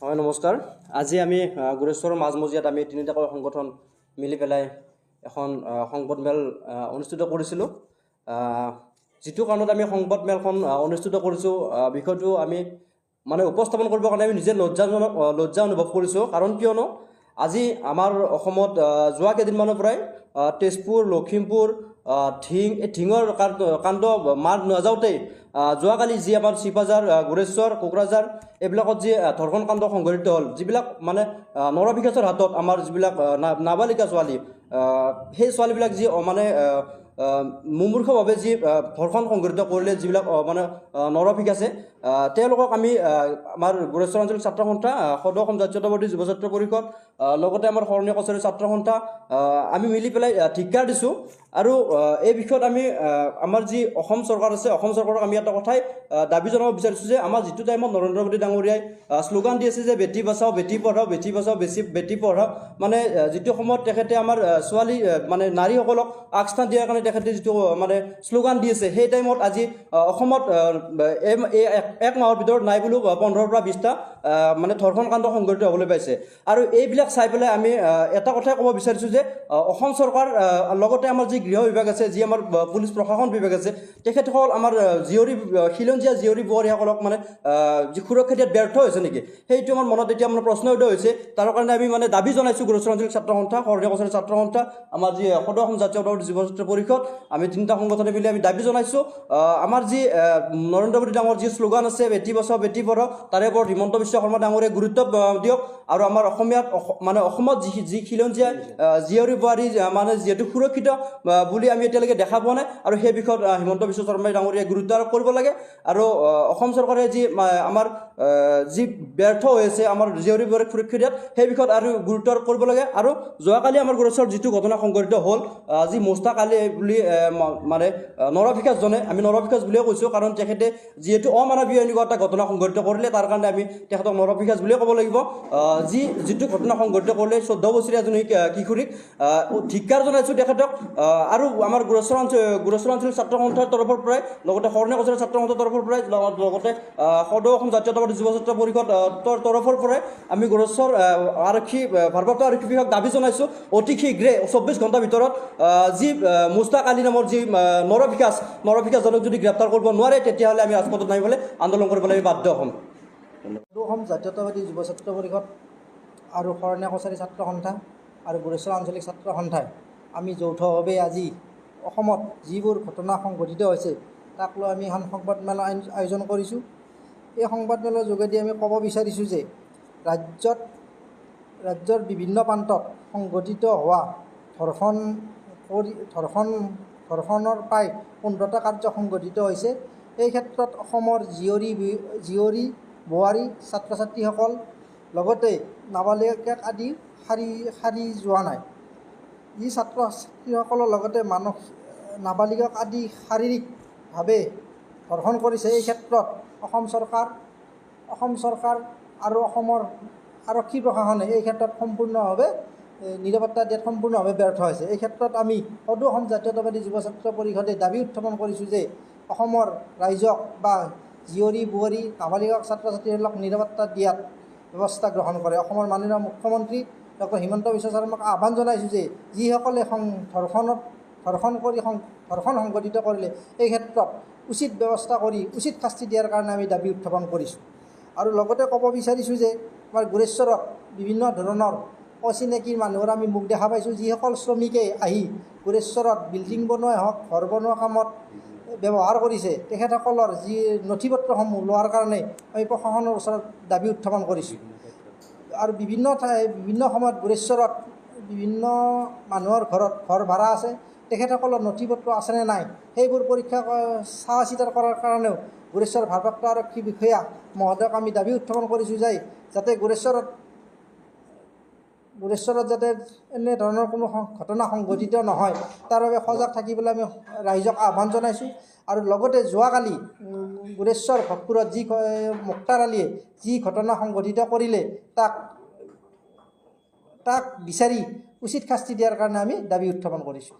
হয় নমস্কাৰ। আজি আমি গুৰেশ্বৰৰ মাজমজিয়াত আমি তিনিটাকৈ সংগঠন মিলি পেলাই এখন সংবাদমেল অনুষ্ঠিত কৰিছিলোঁ। যিটো কাৰণত আমি সংবাদমেলখন অনুষ্ঠিত কৰিছোঁ, বিষয়টো আমি উপস্থাপন কৰিবৰ কাৰণে আমি নিজে লজ্জা অনুভৱ কৰিছোঁ। কাৰণ কিয়নো আজি আমাৰ অসমত যোৱা কেইদিনমানৰ পৰাই তেজপুৰ, লখিমপুৰ, ঢিঙৰ কাণ্ড মাৰ নাযাওঁতেই যোৱাকালি যি আমাৰ চিপাঝাৰ, গুৰেশ্বৰ, কোকৰাঝাৰ এইবিলাকত যি ধৰ্ষণ কাণ্ড সংঘটিত হ'ল, যিবিলাক নৰপিশাচৰ হাতত আমাৰ যিবিলাক নাবালিকা ছোৱালী, সেই ছোৱালীবিলাক যি মুমূৰ্ষভাৱে যি ধৰ্ষণ সংঘটিত কৰিলে, যিবিলাক নৰপিশাচে, তেওঁলোকক আমি আমাৰ গুৰেশ্বৰ আঞ্চলিক ছাত্ৰ সন্থা, সদৌ অসম জাতীয়তাবাদী যুৱ ছাত্ৰ পৰিষদ, লগতে আমাৰ শৰণীয়া কছাৰী ছাত্ৰ সন্থা আমি মিলি পেলাই ধিক্কাৰ দিছোঁ। আৰু এই বিষয়ত আমি আমাৰ যি অসম চৰকাৰ আছে, অসম চৰকাৰক আমি এটা কথাই দাবী জনাব বিচাৰিছোঁ যে আমাৰ যিটো টাইমত নৰেন্দ্ৰ মোদী ডাঙৰীয়াই শ্লোগান দি আছে যে বেটি বাচাও বেটি পঢ়াও, বেটি বাচাও বেটি পঢ়াও, যিটো সময়ত তেখেতে আমাৰ ছোৱালী নাৰীসকলক আগস্থান দিয়াৰ কাৰণে তেখেতে যিটো শ্লোগান দি আছে, সেই টাইমত আজি অসমত এক মাহৰ ভিতৰত নাই বুলিও 15ৰ পৰা 20টা ধৰ্ষণ কাণ্ড সংঘটিত হ'বলৈ পাইছে। আৰু এইবিলাক চাই পেলাই আমি এটা কথাই ক'ব বিচাৰিছোঁ যে অসম চৰকাৰ, লগতে আমাৰ যি গৃহ বিভাগ আছে, যি আমাৰ পুলিচ প্ৰশাসন বিভাগ আছে, তেখেতসকল আমাৰ খিলঞ্জীয়া জীয়ৰী বোৱাৰীসকলক যি সুৰক্ষা দিয়াত ব্যৰ্থ হৈছে নেকি, সেইটো আমাৰ মনত এতিয়া প্ৰশ্ন উদয় হৈছে। তাৰ কাৰণে আমি দাবী জনাইছোঁ গুৰেশ্বৰ আঞ্চলিক ছাত্ৰ সন্থা, শৰণীয়া কছাৰী ছাত্ৰ সন্থা, আমাৰ যি সদৌ অসম জাতীয়তাবাদী যুৱ ছাত্ৰ পৰিষদ, আমি তিনিটা সংগঠনে মিলি আমি দাবী জনাইছোঁ আমাৰ যি নৰেন্দ্ৰ মোদী ডাঙৰ যি শ্লোগান আছে বেটি বচাও বেটি পঢ়াও, তাৰে ওপৰত হিমন্ত বিশ্ব শৰ্মা ডাঙৰীয়ে গুৰুত্ব দিয়ক। আৰু আমাৰ অসমত যি খিলঞ্জীয়া জীয়ৰী বোৱাৰী যিহেতু সুৰক্ষিত বুলি আমি এতিয়ালৈকে দেখা পোৱা নাই, আৰু সেই বিষয়ত হিমন্ত বিশ্ব শৰ্মা ডাঙৰীয়াই গুৰুত্ব আৰোপ কৰিব লাগে। আৰু অসম চৰকাৰে যি আমাৰ যি ব্যৰ্থ হৈ আছে আমাৰ জীয়ৰী বোৱাৰীক সুৰক্ষা দিয়াত, সেই বিষয়ত আৰু গুৰুত্ব আৰোপ কৰিব লাগে। আৰু যোৱাকালি আমাৰ গুৰেশ্বৰত যিটো ঘটনা সংঘটিত হ'ল, যি মুস্তাক আলী বুলি নৰপিশাচজনে, আমি নৰপিশাচ বুলিয়ে কৈছোঁ, কাৰণ তেখেতে যিহেতু অমানৱীয় এনেকুৱা এটা ঘটনা সংঘটিত কৰিলে, তাৰ কাৰণে আমি তেখেতক নৰপিশাচ বুলিয়ে ক'ব লাগিব। যিটো ঘটনা সংঘটিত কৰিলে 14 বছৰীয়া এজনী কিশোৰীক, ধিক্কাৰ জনাইছোঁ তেখেতক। আৰু আমাৰ গুৰেশ্বৰ আঞ্চলিক ছাত্ৰ সন্থাৰ তৰফৰ পৰাই, লগতে শৰণীয়া কছাৰী ছাত্ৰ সন্থাৰ তৰফৰ পৰাই, লগতে সদৌ অসম জাতীয়তাবাদী যুৱ ছাত্ৰ পৰিষদ তৰফৰ পৰাই আমি গুৰেশ্বৰ ভাৰপ্ৰাপ্ত আৰক্ষী বিভাগ দাবী জনাইছোঁ অতি শীঘ্ৰে 24 ঘণ্টাৰ ভিতৰত যি মুস্তাক আলী নামৰ যি নৰপিশাচজনক যদি গ্ৰেপ্তাৰ কৰিব নোৱাৰে, তেতিয়াহ'লে আমি ৰাজপথত নামিবলৈ আন্দোলন কৰিবলৈ আমি বাধ্য হ'ম। সদৌ অসম জাতীয়তাবাদী যুৱ ছাত্ৰ পৰিষদ আৰু শৰণীয়া কছাৰী ছাত্ৰ সন্থা আৰু গুৰেশ্বৰ আঞ্চলিক ছাত্ৰ সন্থাই আমি যৌথভাৱে আজি অসমত যিবোৰ ঘটনা সংঘটিত হৈছে, তাক লৈ আমি এখন সংবাদমেল আয়োজন কৰিছোঁ। এই সংবাদমেলৰ যোগেদি আমি ক'ব বিচাৰিছোঁ যে ৰাজ্যৰ বিভিন্ন প্ৰান্তত সংঘটিত হোৱা ধৰ্ষণৰ প্ৰায় 15টা কাৰ্য সংঘটিত হৈছে। এই ক্ষেত্ৰত অসমৰ জীয়ৰী বোৱাৰী ছাত্ৰ ছাত্ৰীসকল, লগতে নাবালিকাক আদি সাৰি যোৱা নাই। যি ছাত্ৰ ছাত্ৰীসকলৰ লগতে নাবালিকাক আদি শাৰীৰিকভাৱে ধৰ্ষণ কৰিছে, এই ক্ষেত্ৰত অসম চৰকাৰ আৰু অসমৰ আৰক্ষী প্ৰশাসনে এই ক্ষেত্ৰত সম্পূৰ্ণভাৱে নিৰাপত্তা দিয়াত সম্পূৰ্ণভাৱে ব্যৰ্থ হৈছে। এই ক্ষেত্ৰত আমি সদৌ অসম জাতীয়তাবাদী যুৱ ছাত্ৰ পৰিষদে দাবী উত্থাপন কৰিছোঁ যে অসমৰ ৰাইজক বা জীয়ৰী বোৱাৰী নাবালিকা ছাত্ৰ ছাত্ৰীসকলক নিৰাপত্তা দিয়াত ব্যৱস্থা গ্ৰহণ কৰে। অসমৰ মাননীয় মুখ্যমন্ত্ৰী ডক্টৰ হিমন্ত বিশ্ব শৰ্মাক আহ্বান জনাইছোঁ যে যিসকলে ধৰ্ষণ সংঘটিত কৰিলে, এই ক্ষেত্ৰত উচিত ব্যৱস্থা কৰি উচিত শাস্তি দিয়াৰ কাৰণে আমি দাবী উত্থাপন কৰিছোঁ। আৰু লগতে ক'ব বিচাৰিছোঁ যে আমাৰ গুৰেশ্বৰত বিভিন্ন ধৰণৰ অচিনাকি মানুহৰ আমি মুখ দেখা পাইছোঁ, যিসকল শ্ৰমিকে আহি গুৰেশ্বৰত বিল্ডিং বনোৱাই হওক, ঘৰ বনোৱা কামত ব্যৱহাৰ কৰিছে, তেখেতসকলৰ যি নথিপত্ৰসমূহ লোৱাৰ কাৰণে আমি প্ৰশাসনৰ ওচৰত দাবী উত্থাপন কৰিছোঁ। আৰু বিভিন্ন সময়ত গুৰেশ্বৰত বিভিন্ন মানুহৰ ঘৰ ভাড়া আছে, তেখেতসকলৰ নথিপত্ৰ আছেনে নাই, সেইবোৰ পৰীক্ষা চোৱা চিতা কৰাৰ কাৰণেও গুৰেশ্বৰ ভাৰপ্ৰাপ্ত আৰক্ষী বিষয়া মহোদয়ক আমি দাবী উত্থাপন কৰিছোঁ যে যাতে গুৰেশ্বৰত যাতে এনেধৰণৰ কোনো ঘটনা সংঘটিত নহয়, তাৰ বাবে সজাগ থাকিবলৈ আমি ৰাইজক আহ্বান জনাইছোঁ। আৰু লগতে যোৱাকালি গুৰেশ্বৰ ভক্তপুৰত মুক্তাৰ আলীয়ে যি ঘটনা সংঘটিত কৰিলে, তাক বিচাৰি উচিত শাস্তি দিয়াৰ কাৰণে আমি দাবী উত্থাপন কৰিছোঁ।